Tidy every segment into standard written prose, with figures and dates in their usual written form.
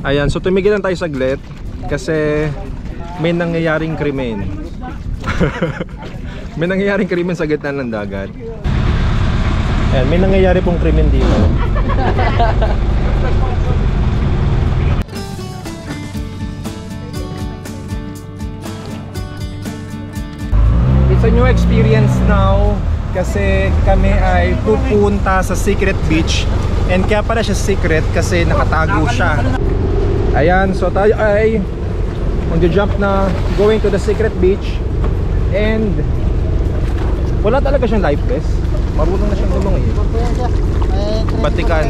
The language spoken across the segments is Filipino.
Ayan, so tumigilan tayo saglit kasi may nangyayaring krimen. May nangyayaring krimen sa gitna ng dagat. Ayan, may nangyayari pong krimen dito. It's a new experience now kasi kami ay pupunta sa secret beach. And kaya pala siya secret kasi nakatago siya. Ayan, so tayo ay mag-jump na going to the secret beach. And wala talaga siyang life vest. Marunong na siyang gulong eh. Batikan.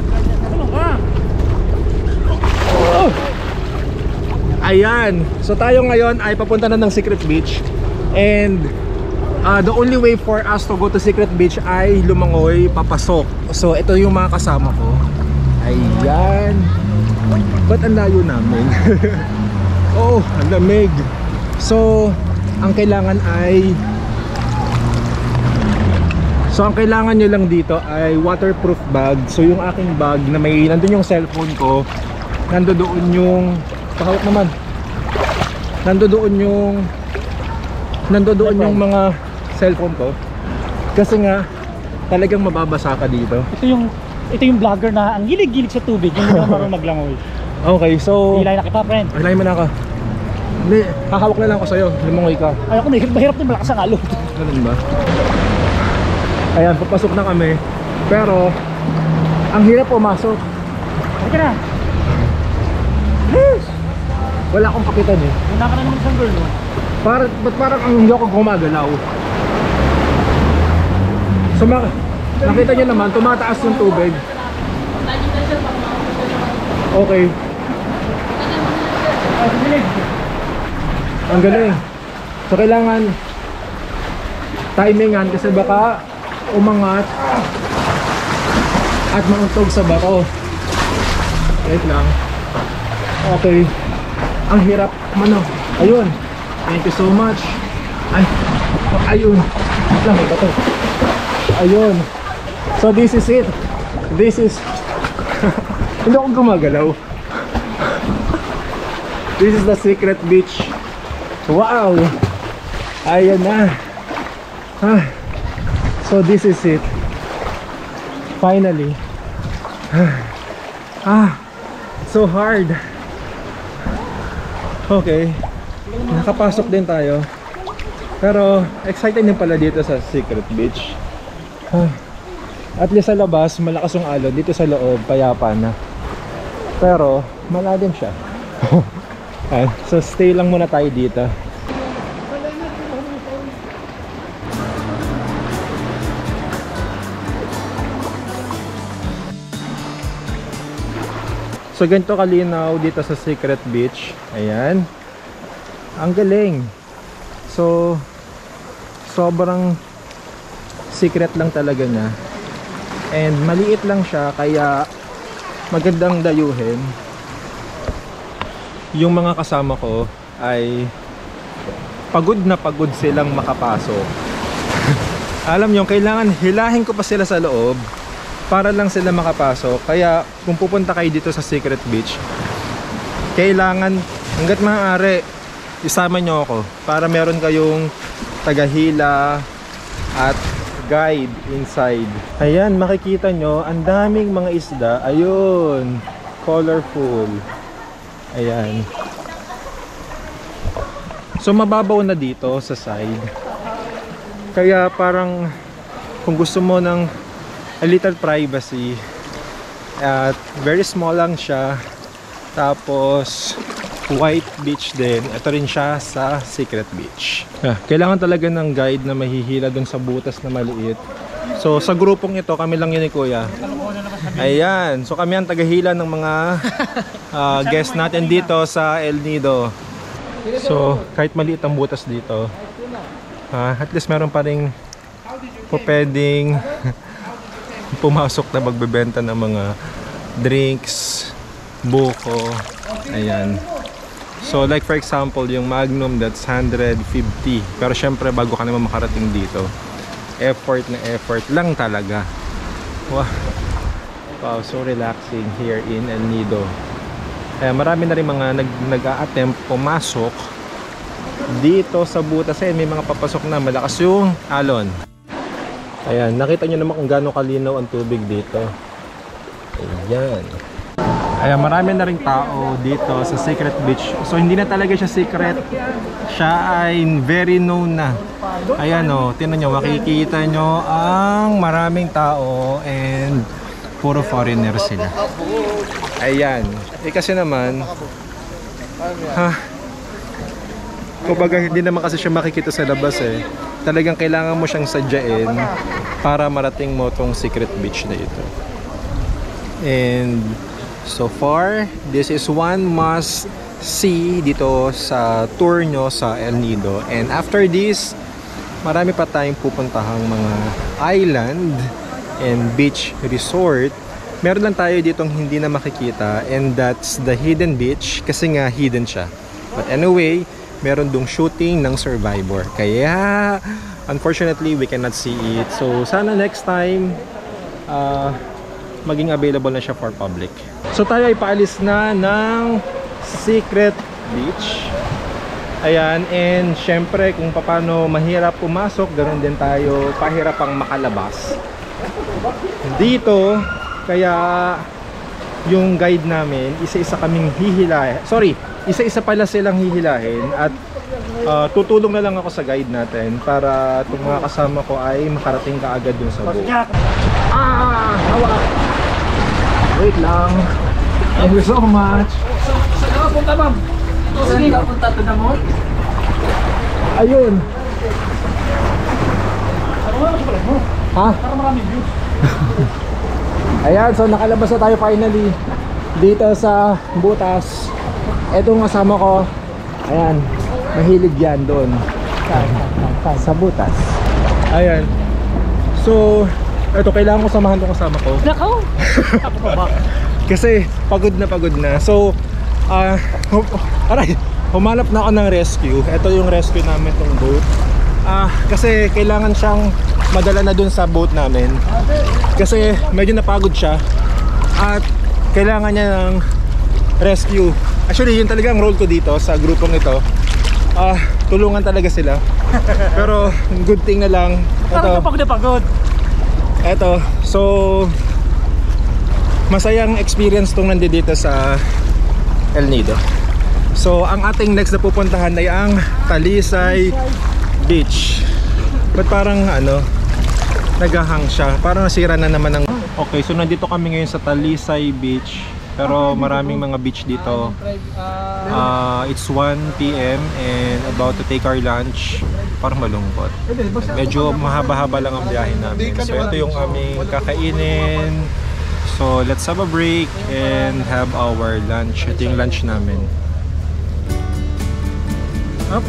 Oh! Ayan, so tayo ngayon ay papunta na ng secret beach. And the only way for us to go to secret beach ay lumangoy papasok. So ito yung mga kasama ko. Ayan. Ba't ang layo namin? Oh, ang lamig. So ang kailangan nyo lang dito ay waterproof bag. So yung aking bag na may nandun yung cellphone ko, nandoon yung pakawak naman. Nandoon yung mga cellphone ko. Kasi nga talagang mababasa ka dito. Ito yung vlogger na ang gilig-gilig sa tubig, hindi naman marunong maglangoy. Okay, so Hilay na kita, friend. hilay mo na ako. Hindi, hahawak na lang ako sa'yo. Lumangoy ka. Ayaw ko, mahirap din malakas ang alon. Ganun ba? Ayan, papasok na kami. Pero ang hirap pumasok. Halika na. Yes! Wala akong kapitan eh. Una ka na naman isang girl, no? Ba't parang ang hindi ako gumagalaw? So nakita nyo naman, tumataas yung tubig. Okay. Ang galing. So kailangan timingan kasi baka umangat at mauntog sa bako. Wait lang. Okay. Ang hirap mano. Ayun. Thank you so much. Ayun. Wait lang, may bato. Ayun. So this is it. This is hindi ako gumagalaw. This is the secret beach. Wow. Ayan na. So this is it. Finally. So hard. Okay. Nakapasok din tayo. Pero excited din pala dito sa secret beach. At least sa labas malakas yung alon. Dito sa loob payapa na. Pero malalim siya. So stay lang muna tayo dito. So ganito kalinaw dito sa secret beach. Ayan. Ang galing. So sobrang secret lang talaga niya. And maliit lang siya kaya magandang dayuhin. Yung mga kasama ko ay pagod na pagod silang makapasok. Alam nyo, kailangan hilahin ko pa sila sa loob para lang sila makapasok. Kaya kung pupunta kayo dito sa secret beach, kailangan hanggat maaari isama nyo ako para meron kayong tagahila at guide inside. Ayan, makikita nyo ang daming mga isda. Ayun, colorful. Ayan. So mababaw na dito sa side. Kaya parang kung gusto mo ng a little privacy, at very small lang siya, tapos white beach din. Ito rin siya sa secret beach. Kailangan talaga ng guide na mahihila dun sa butas na maliit. So sa grupong ito, kami lang yun ni Kuya. Ayan, so kami ang tagahila ng mga guests natin dito sa El Nido. So kahit maliit ang butas dito, at least meron pa rin pwedeng pumasok na magbebenta ng mga drinks, buko. Ayan. So like for example, yung Magnum, that's 150. Pero syempre bago ka naman makarating dito, effort na effort lang talaga. Wow, so relaxing here in El Nido. Marami na rin mga nag-a-attempt pumasok dito sa butas. Ayan, may mga papasok na, malakas yung alon. Ayan, nakita nyo naman kung gaano kalinaw ang tubig dito. Ayan. Ayan, marami na rin tao dito sa Secret Beach. So hindi na talaga siya secret, siya ay very known na. Ayan o, tinan nyo, makikita nyo ang maraming tao and puro foreigner sila. Ayan. Kasi naman, kumbaga hindi naman kasi siya makikita sa labas eh. Talagang kailangan mo siyang sadyain para marating mo tong Secret Beach na ito. And so far, this is one must see dito sa tour nyo sa El Nido. And after this, marami pa tayong pupuntahang mga island and beach resort. Meron lang tayo ditong hindi na makikita, and that's the hidden beach kasi nga hidden siya. But anyway, meron dong shooting ng Survivor. Kaya unfortunately, we cannot see it. So sana next time maging available na siya for public. So tayo ay paalis na ng Secret Beach. Ayan, and syempre kung paano mahirap pumasok, ganoon din tayo pahirap ang makalabas dito. Kaya yung guide namin, isa-isa kaming hihilahin. Sorry, isa-isa pala silang hihilahin. At tutulong na lang ako sa guide natin para itong mga kasama ko ay makarating kaagad dun sa boat. Hawak! Wait lang. Thank you so much. Saan ka punta, ma'am? Saan ka punta to na mo? Ayun. Ha? Para maraming views. Ayan, so nakalabas na tayo finally dito sa butas. Etong kasama ko, ayan, mahilig yan doon sa butas. Ayan. So, eto, kailangan ko samahan tong kasama ko. Nakaw! Ako pa ba? Kasi pagod na. So, aray, humanap na ako ng rescue. Ito yung rescue namin tong boat. Kasi kailangan siyang madala na dun sa boat namin. Kasi medyo napagod siya at kailangan niya ng rescue. Actually, yun talaga ang role ko dito sa grupong ito. Tulungan talaga sila. Pero good thing na lang. Parang pagod na pagod. Eto, so masayang experience tong nandito sa El Nido. So ang ating next na pupuntahan ay ang Talisay Beach. But parang naghahang siya. Parang nasira na naman ng... Okay, so nandito kami ngayon sa Talisay Beach. Pero maraming mga beach dito. It's 1 PM and about to take our lunch. Parang malungkot. Medyo mahaba-haba lang ang biyahe namin. So ito yung aming kakainin. So let's have a break and have our lunch. Ito yung lunch namin. Up.